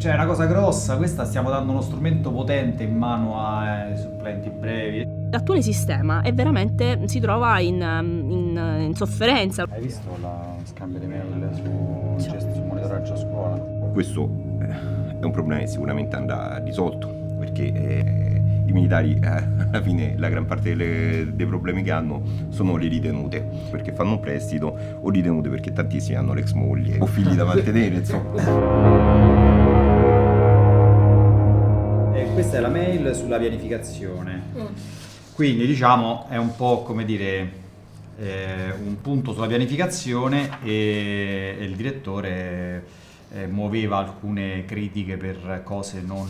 Cioè, è una cosa grossa, questa stiamo dando uno strumento potente in mano ai supplenti brevi. L'attuale sistema è veramente, si trova in sofferenza. Hai visto lo scambio di mail su monitoraggio a scuola? Questo è un problema che sicuramente andrà risolto, perché i militari alla fine la gran parte dei problemi che hanno sono le ritenute, perché fanno un prestito, o ritenute perché tantissimi hanno l'ex moglie o figli da mantenere, insomma. Questa è la mail sulla pianificazione. Quindi diciamo è un po' come dire un punto sulla pianificazione e il direttore muoveva alcune critiche per cose non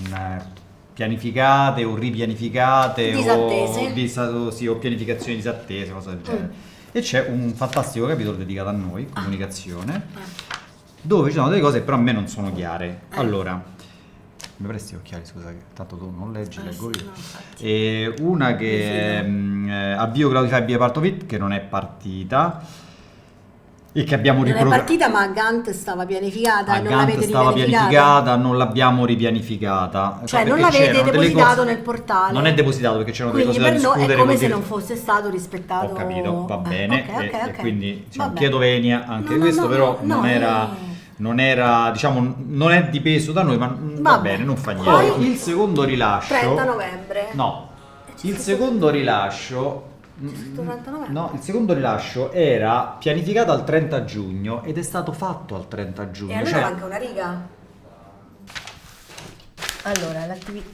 pianificate o ripianificate disattese o pianificazioni disattese, cose del genere. E c'è un fantastico capitolo dedicato a noi, comunicazione, dove ci sono delle cose che però a me non sono chiare. Allora, mi presti gli occhiali, scusa, che tanto tu non leggi, leggo io. E una che avvio Cloudify Be a Part of It, che non è partita e che abbiamo non è partita, ma a Gantt stava pianificata, non l'avete pianificata, non l'abbiamo ripianificata. Cioè non l'avete depositato nel portale. Non è depositato perché c'erano delle cose da discutere. Quindi per noi è come se non fosse stato rispettato. Ho capito, va bene. Okay. E quindi diciamo, chiedo venia anche questo, però non era, diciamo, non è dipeso da noi, ma va bene, non fa niente. Poi il secondo rilascio 30 novembre. No. Il secondo rilascio il secondo rilascio era pianificato al 30 giugno ed è stato fatto al 30 giugno. E allora manca una riga. Allora,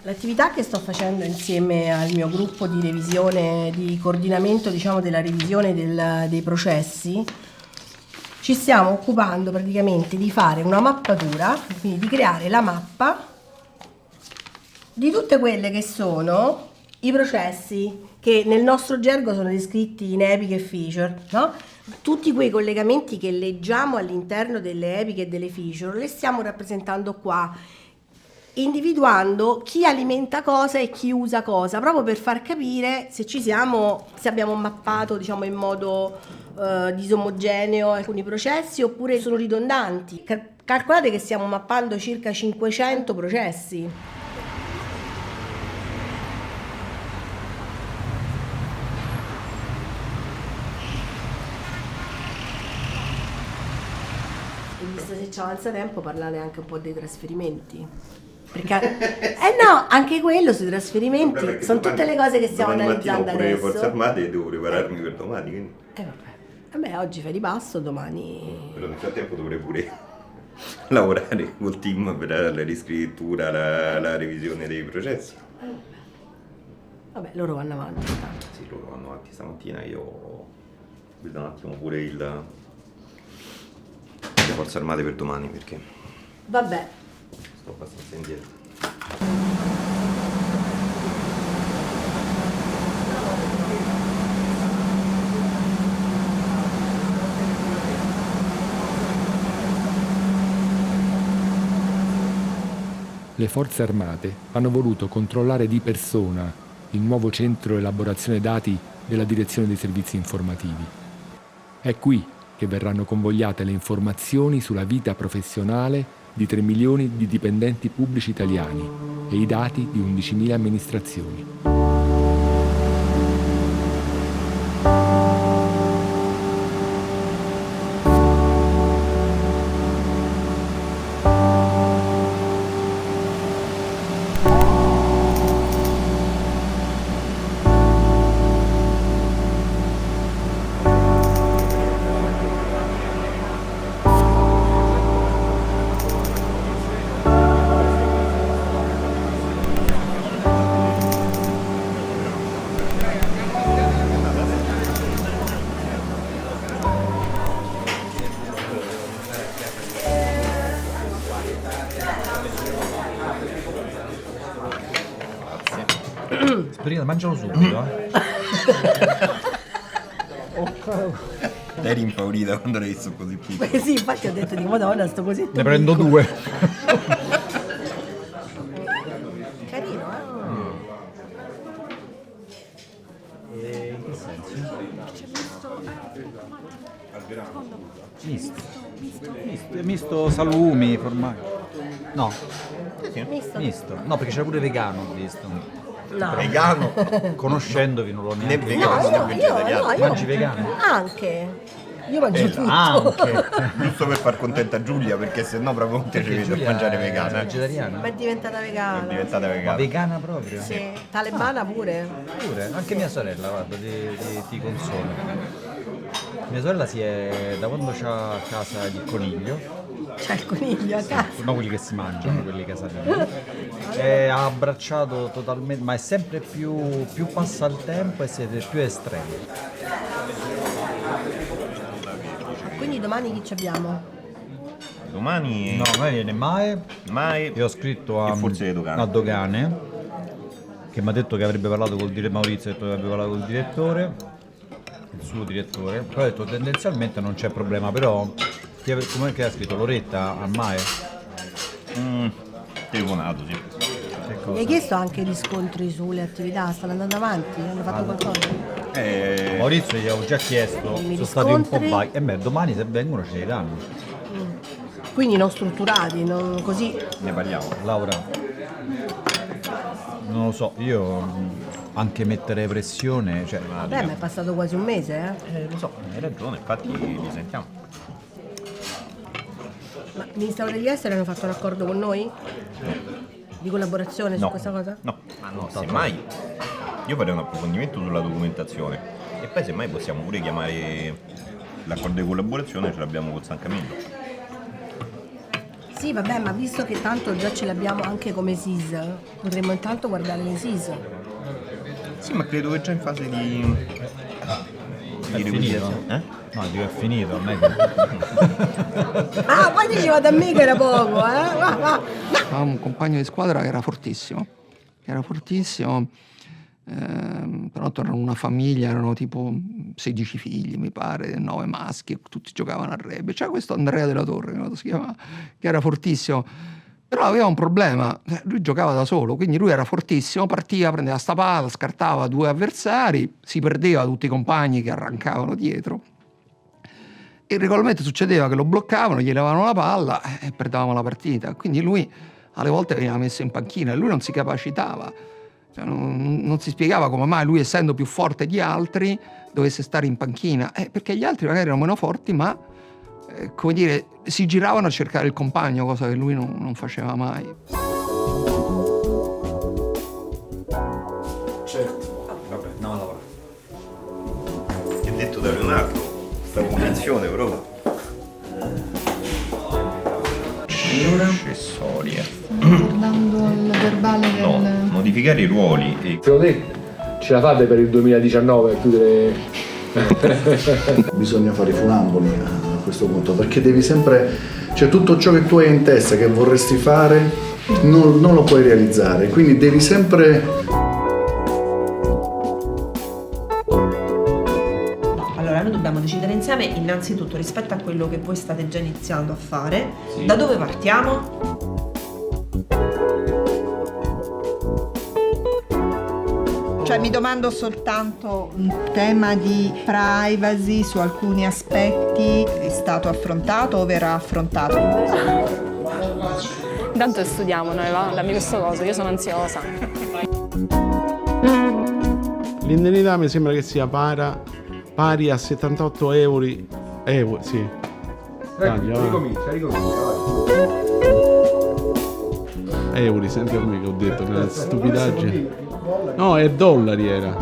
l'attività che sto facendo insieme al mio gruppo di revisione, di coordinamento, diciamo, della revisione dei processi, ci stiamo occupando praticamente di fare una mappatura, quindi di creare la mappa di tutte quelle che sono i processi che nel nostro gergo sono descritti in epiche e feature, no? Tutti quei collegamenti che leggiamo all'interno delle epiche e delle feature le stiamo rappresentando qua, individuando chi alimenta cosa e chi usa cosa, proprio per far capire se abbiamo mappato, diciamo, in modo disomogeneo alcuni processi oppure sono ridondanti. Calcolate che stiamo mappando circa 500 processi. E visto se ci avanza tempo, parlare anche un po' dei trasferimenti. Perché no, anche quello sui trasferimenti sono tutte le cose che stiamo analizzando adesso. Pure Forze Armate devo prepararmi per domani, quindi. Vabbè, oggi fai ripasso, domani. Però nel frattempo dovrei pure lavorare col team per la riscrittura, la revisione dei processi. Vabbè, loro vanno avanti. Sì, loro vanno avanti stamattina, io vedo un attimo pure le Forze Armate per domani perché. Vabbè. Sto abbastanza indietro. Le Forze Armate hanno voluto controllare di persona il nuovo centro elaborazione dati della Direzione dei Servizi Informativi. È qui che verranno convogliate le informazioni sulla vita professionale di 3 milioni di dipendenti pubblici italiani e i dati di 11.000 amministrazioni. Sprina, mangialo subito, Eri impaurita quando l'hai visto così piccolo. Sì, infatti ho detto di Madonna, sto così. Ne prendo 2. Carino, in che senso? Misto salumi, formaggi. No, Misto? No, perché c'era pure vegano, ho visto. No. Vegano? Conoscendovi non l'ho Né neanche vegano né vegetariano. Mangi vegano? Anche. Io mangio tutto. Anche. Giusto per far contenta Giulia, perché sennò proprio non ti ci vedo a mangiare vegana. Vegetariana? Ma è diventata vegana. È diventata Ma vegana. vegana proprio? Sì, talebana pure. Pure, anche mia sorella, guarda, ti consola. Mia sorella da quando c'ha a casa il coniglio, C'è il coniglio a casa. non quelli che si mangiano, quelli casalinghi, ha abbracciato totalmente, ma è sempre più passa il tempo e siete più estremi. Quindi domani chi ci abbiamo? Domani No, non viene mai. mai. Io ho scritto E forse le dogane. a Dogane, che mi ha detto che avrebbe parlato Maurizio ha detto che avrebbe parlato col direttore, il suo direttore. Poi ha detto tendenzialmente non c'è problema, però come che ha scritto Loretta al MAE? Telefonato, sì. Mi hai chiesto anche riscontri sulle attività, stanno andando avanti? Hanno fatto qualcosa? Maurizio gli avevo già chiesto, I sono stati un po' riscontri? vaghi. E beh, domani se vengono ce li danno. Quindi non strutturati, non così. Ne parliamo. Laura, non lo so, io anche mettere pressione, cioè, Vabbè, ma è passato quasi un mese, eh? Lo so, hai ragione, infatti li sentiamo. Ma il Ministero degli Esteri hanno fatto un accordo con noi? Di collaborazione su No. questa cosa? No, semmai io farei un approfondimento sulla documentazione e poi semmai possiamo pure chiamare l'accordo di collaborazione, ce l'abbiamo con San Camillo. Sì, vabbè, ma visto che tanto già ce l'abbiamo anche come SIS, potremmo intanto guardare le SIS. Sì, ma credo che già in fase di è finito. rivisitazione. No, dico è finito, non è che... Ah, poi diceva da me che era poco, eh? Va. Aveva un compagno di squadra che era fortissimo, però tornano una famiglia, erano tipo 16 figli, mi pare, 9 maschi, tutti giocavano a rugby. C'era questo Andrea della Torre, che si chiamava, che era fortissimo, però aveva un problema, lui giocava da solo, quindi lui era fortissimo, partiva, prendeva sta palla, scartava 2 avversari, si perdeva tutti i compagni che arrancavano dietro. E regolarmente succedeva che lo bloccavano, gli levavano la palla e perdevamo la partita. Quindi lui alle volte veniva messo in panchina e lui non si capacitava. Cioè, non si spiegava come mai lui, essendo più forte di altri, dovesse stare in panchina. Perché gli altri magari erano meno forti, ma come dire, si giravano a cercare il compagno, cosa che lui non faceva mai. Certo. Vabbè, no, Laura. Ti ho detto da Leonardo, sta convinzione proprio. Accessorie. Guardando il verbale del... No, modificare i ruoli e Secondo te ce la fate per il 2019 a chiudere? Bisogna fare i funamboli a questo punto, perché devi sempre, cioè tutto ciò che tu hai in testa che vorresti fare non lo puoi realizzare, quindi devi sempre... Allora, noi dobbiamo decidere insieme innanzitutto rispetto a quello che voi state già iniziando a fare. Da dove partiamo? Cioè mi domando soltanto un tema di privacy su alcuni aspetti è stato affrontato o verrà affrontato? Intanto studiamo noi, va? Dammi questo coso, io sono ansiosa. L'indennità mi sembra che sia pari a 78 euro. Sì. Ricomincia. Euro, senti a me che ho detto, una stupidaggine. No, è dollari era.